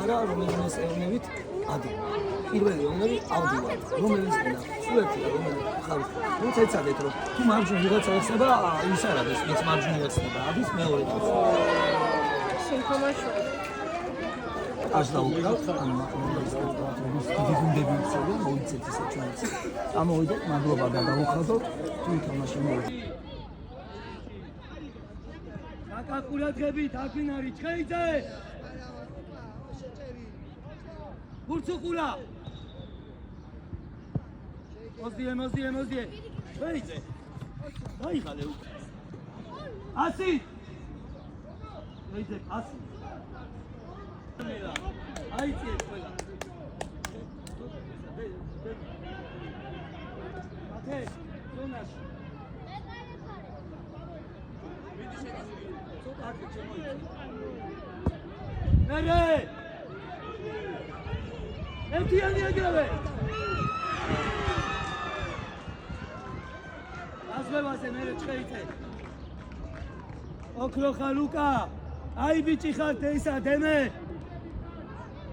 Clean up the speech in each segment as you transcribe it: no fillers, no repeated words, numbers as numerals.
არა რომელიმე ევნებით ადი. პირველი ომები ავდივართ, რომელიც გინდა, სულეთი და რომელიც ხართ. თუმცა ეცადეთ რომ თუ მარჯვნივ ვიღაცა ეხება, ის არ არის, ვინც მარჯვნივ ეხება, ადის მეორე დღეს. Information. Aș da ukrat, am გუნდები იცოდა, მოიცეთ ისე ჩვენც. ამოვიდეთ, მადლობა და დავუხადოთ, თუ ითამაშე მოიწ. აკაკურადღებით აკვინ არის ჩხეიძე. ბურცუყურა. მოძიე. ჩხეიძე. დაიღალე უკვე. ასი. ჩხეიძე, ასი. აიწიე ყველა. ათე, ზონაში. მერე! ერთიანი აგრევე! ასვევაზე მერე ჩხეიცე. ოქროხა ლუკა! აი ბიჭი ხარ დეისა დემე!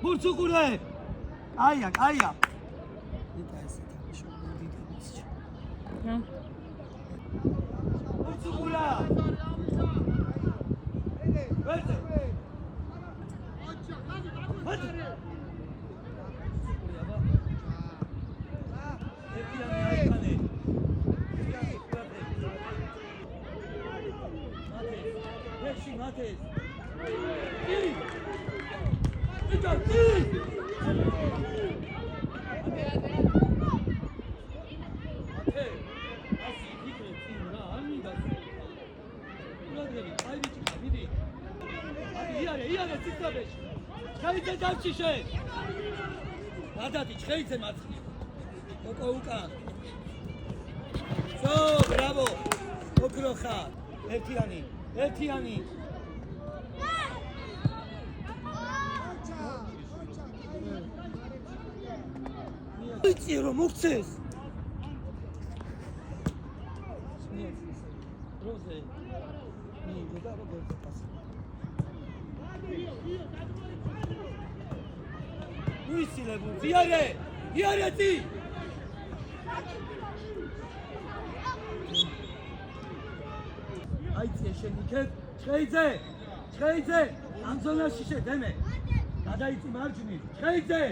ბურცუყურე! აია! იტა ესეთი შოუ დიდების. ბურცუყურა! ვერზე! Mates. Bravo! Okrocha! Ertiani! Იცი რომ მოგცეს. როზე. მიიღო და როგორ გასა. ვისილებო, იარეთი. აიცი შენ იქეთ, ჩხეიძე, ამ ზონაში შედემე. გადაიცი მარჯვნივ, ჩხეიძე.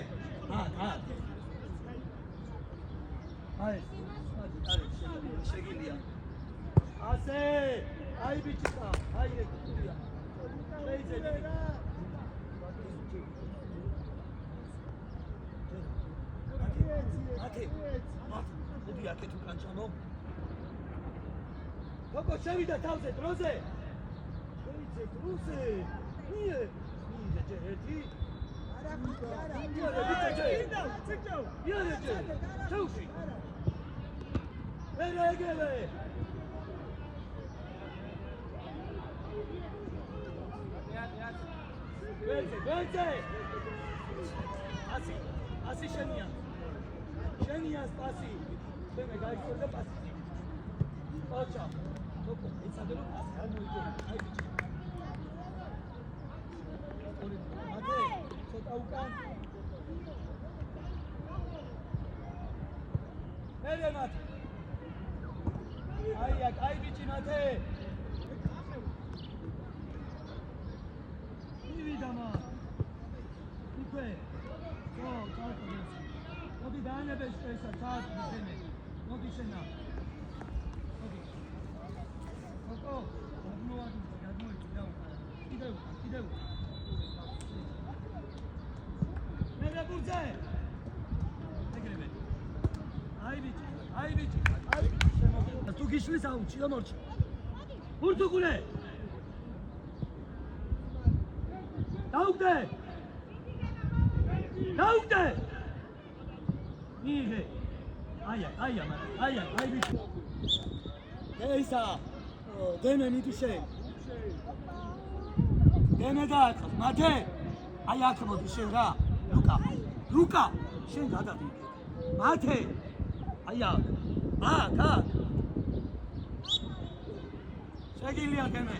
შეგილია. ასე, აი ბიჭიკა, აი ეგია. შეიძლება. ათე. მოდი აქეთ უკან ჩამო. გოგო შევიდა თავზე, დროზე. შევიდე დროზე. მie ერთი. არა. ჩაუში. Vergele! Vete! Asi Shania. Shania spasi. Bene, guys, cosa pasi? Ocha. Dopo, pensadelo pasi, hai vicino. Mate, sotto ucan. Bene, Mate. Ai vicinate! Vidama! Ique! Ciao, Nodi bene per spesa, ciao, bene. Nodi scena. Nodi. Oko, ideu. Nere burze! Negrebe. Ai vici. Tu gishvis aunchi, amorchi. Urtukule! Daugde! Niye? Ay bici. Neyse. Deme mi düşe? Deme da mate. Ayakımı düşe ra. Luka. Sen gada bir. Mate. Ayak. Kalk. Şekilliya deme.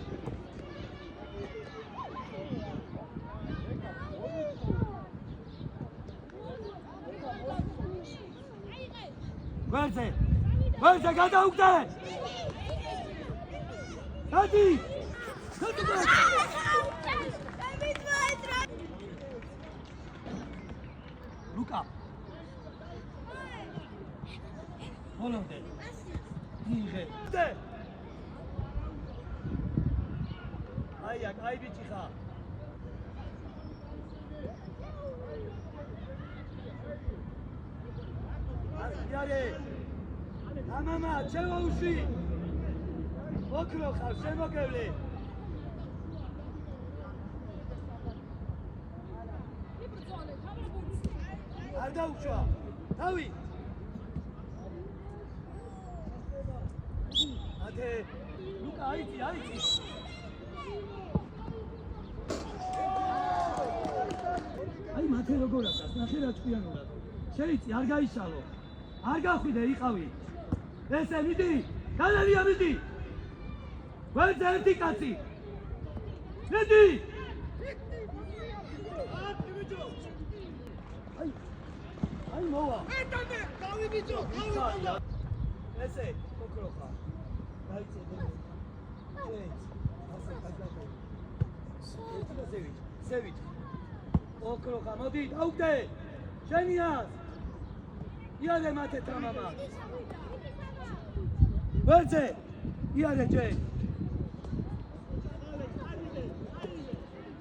ვერზე გადაუგდე გადი ლუკა ბოლომდე მიიღე აი ბიჭი ხა იარე მამამა ჩელოუში ოქრო ხარ შემოგევლე არ დაუშვა თავი ათე ლუკა აიცი აი მათე როგორ აკას ნახე რა ჭკვიანურად შეიცი არ გაიშალო არ გახვიდე იყავი ესე მიდი განელია მიდი ვერზე ერთი კაცი მიდი აი მოვა ეტანე გავი ბიჭო ესე ოქროხა დაიცე ზევით ოქროხა მოდი დაუგდე შენიას იარე მათე თამამა ვერზე იარე ჯე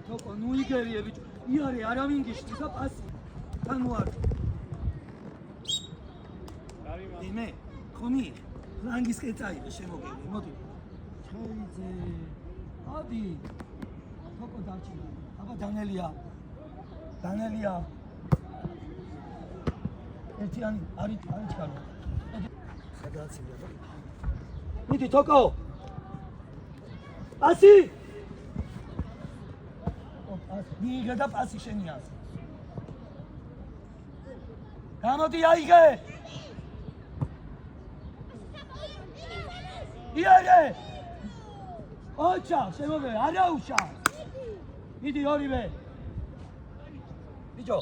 თოკო ნუ იგერიე ბიჭო იარე არავინ გიშლის და პასი თან ვარ მე ხომი ლანგის კეცაი შემოგები მოდი ჩაიძე ადი თოკო დაჩი აბა დანელია ერთიანი არის ჩქარო სადაცია მიდი თოკო პასი მიიღე და პასი შენიას გამოდი აიღე იარე ოჩა შემოგე არაუშა მიდი ორივე ბიჭო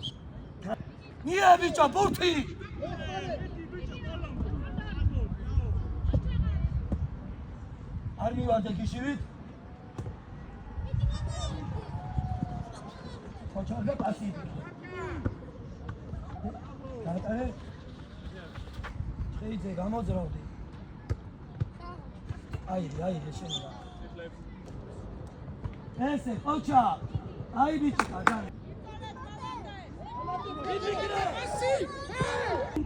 ნია ბიჭო ბურთი არ მივარდე გიშივით ხოჩარდა პასი გატარე შეიძლება გამოძრავდი აი შენა ესე ხოჩა აი ბიჭი გადარე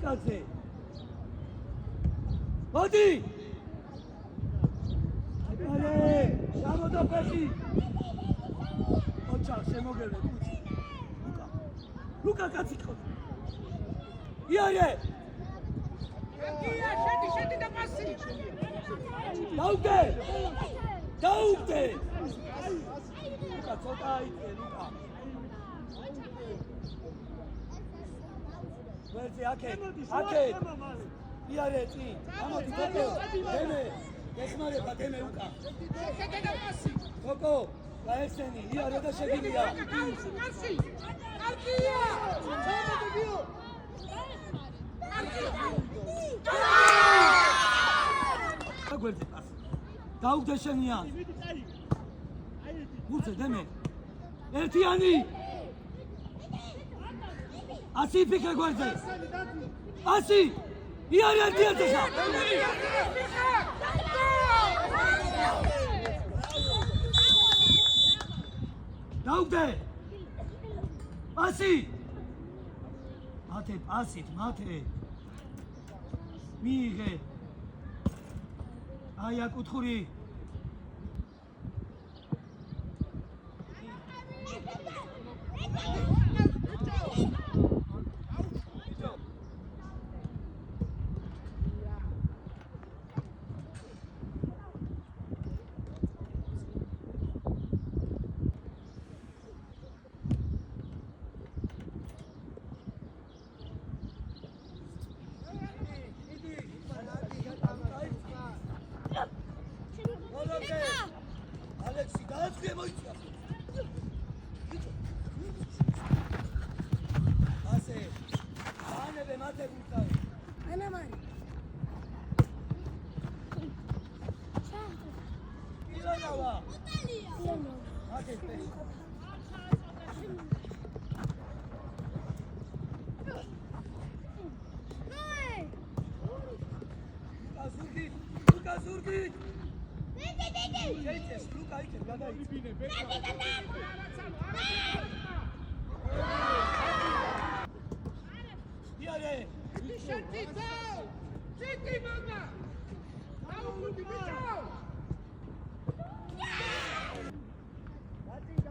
კაცე მოდი არე გამოდაფეთი ოჩა შემოგელე კუჩი ლუკა კაცი ხო იარე შედი და პასი დაუგდე ლუკა ცოტა აიწე ლუკა ვერცი აკე იარე წი ამოდი თოკო დემე ეხმარება დემე უკა თოკო გაესენი იარე და შეგილია კარგია აგვერდი პასი დაუგდე შენიან უცე დემე ერთიანი ასი ფიქრე გვერდზე ასი იარე ერთიანზე ხა დაუგდე ასი მათე პასით მათე მიიღე აი აკუთხური ალექსი დააწყე მოიწია ასე ანებე მათე გულთავი ანამარი Luka Zurdi! Jedziesz, Luka, idziesz, gadaj. Jare!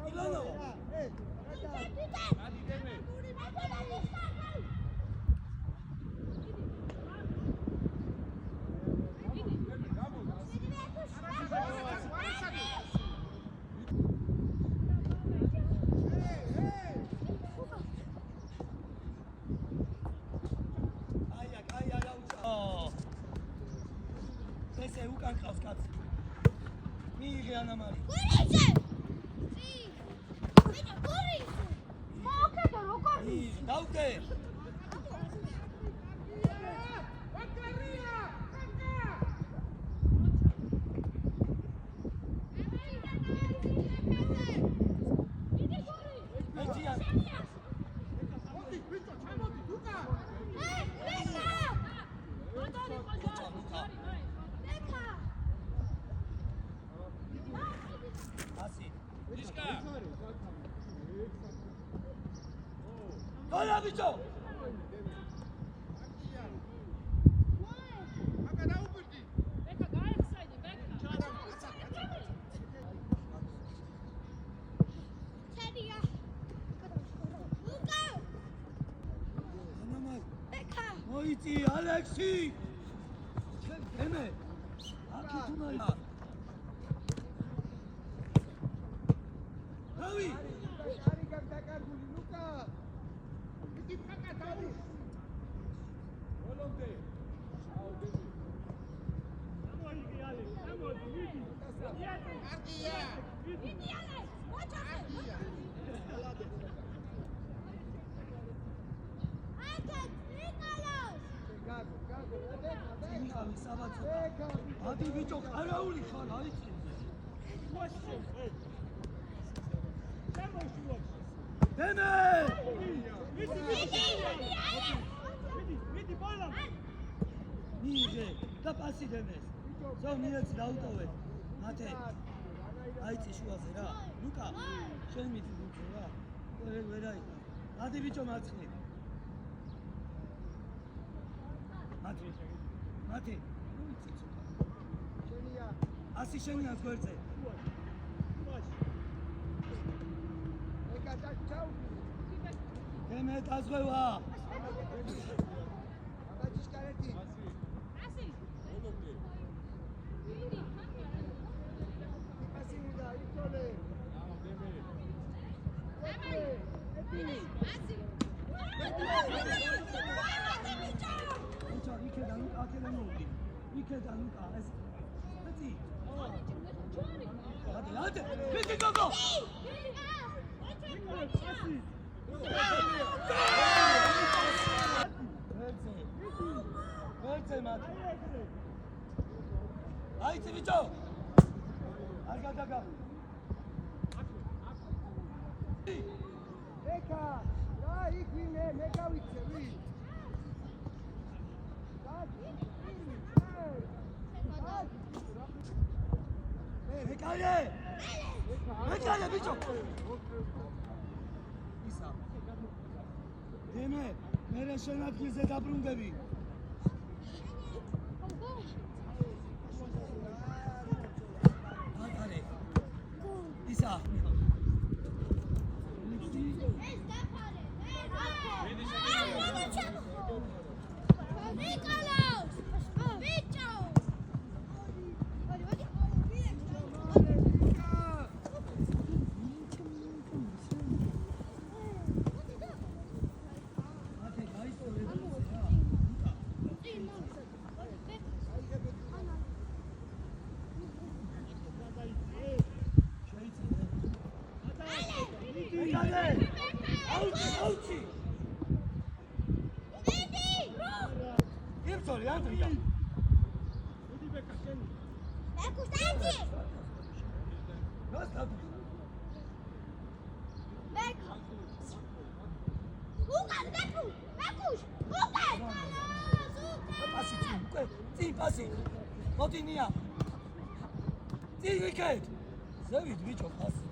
Ilanovo! ესე უკან ყავს კაცი. მიიღე ანამარი. დავდე. Hola, bicho! Moiti, Alexi! Eme! Aki tunay! Ravi! Hadi bir çok ara uli kan hadi. Deme! Niye? Kapasi demez. Sen niye davutove? Mate. Ayçi şu azera. Luka. Sen mi diyorsun ya? Böyle böyle. Hadi bir çok açın. Mate. Mate. Asi შენიას გვერდზე. მე დაზღვევა. იქედან უკა ეს მეტი Hadi, bitti Gogo! Verse Mati. Haydi Vito! Arka. Eka, ya ikine mega vitsevi. Mekale bicho. Ისა. Deme, მე შენ ადგილზე დაბრუნდები. აკარე. ისა. Auci! Ierțoli, Andrija! Ăsta პასი. მოდი ნია. წინ ვიქეთ. ზევით ბიჭო პასი.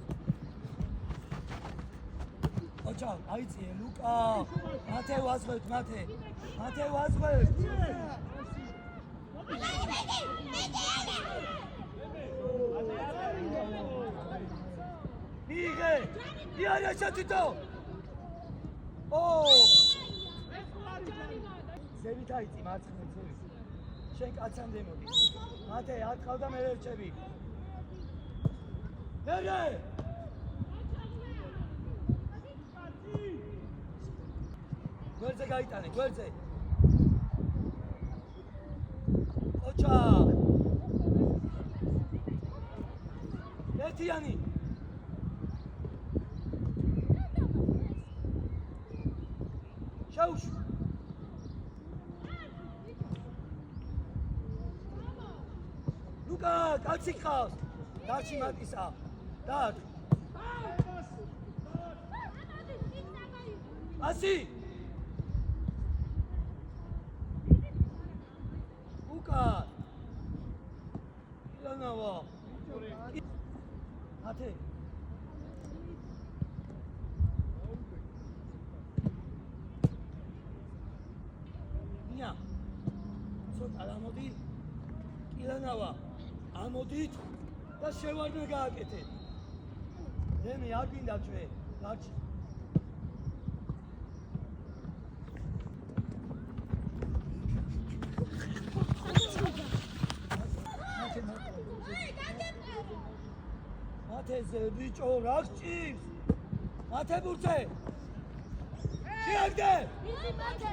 ოჩა, აიწიე ლუკა. მათე ვაზღვევთ, მათე. მათე ვაზღვევთ. იღე. იარა შეთიტო. ო! ზევით აიწი მარცხნივ ზევით. შენ კაცამდე მოდი. მათე ატყავ და მე ვერჩები. მერე! გვერდზე გაიტანე, გვერდზე. ოჩა! ერთიანი. შაუშ. ლუკა, კაცი ხავს. დარჩი მატისა. დარ. ასი. ლუკა. ილანავა. ათე. ნია. ცოტა ამოდი. ილანავა. ამოდით და შევარდნა გააკეთეთ. დემი არ გინდა ჩვენ. დარჩი. მათეზე ბიჭო რა გჭირს? მათე ბურთე. შეაგდე. მათე.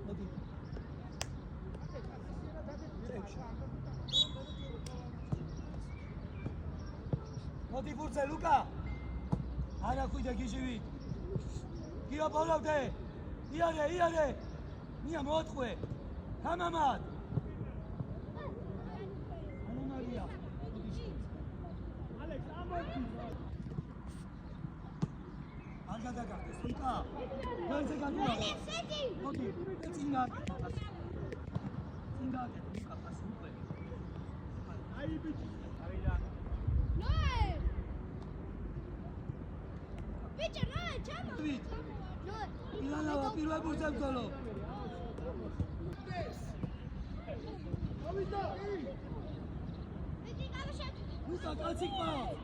მოდი. მოდი ბურთე ლუკა. არა ხვიდე გიჟივით. გია ბოლავდე. იარე. ნია მოატყვე. თამამად. ანომალია. ალექს ამოდი. არ გადაგახდეს ლუკა. განზე გადავა. მოდი. წინა. წინა ლუკა პასი უკვე. აი ბიჭი. ავიდა. ნოე. ბიჭო ნოე, ჩამო. ნოე. ილანავა პირველ ბურთზე ბრძოლო. ავიდა. ბიჭი გავაშევ. ლუკა კაცი ყავს.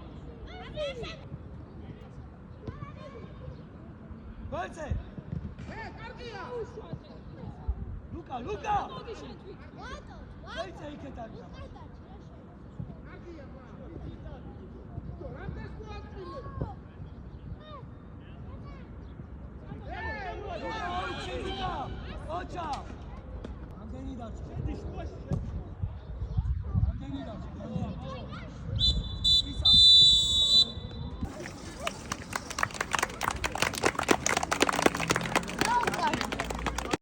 გოლზე. კარგია. ლუკა. ვატო. გოლზე იქეთ არის. კარგია. რამდენს გვაქვს? ოჩა. ამდენი დარჩა. ამდენი დარჩა.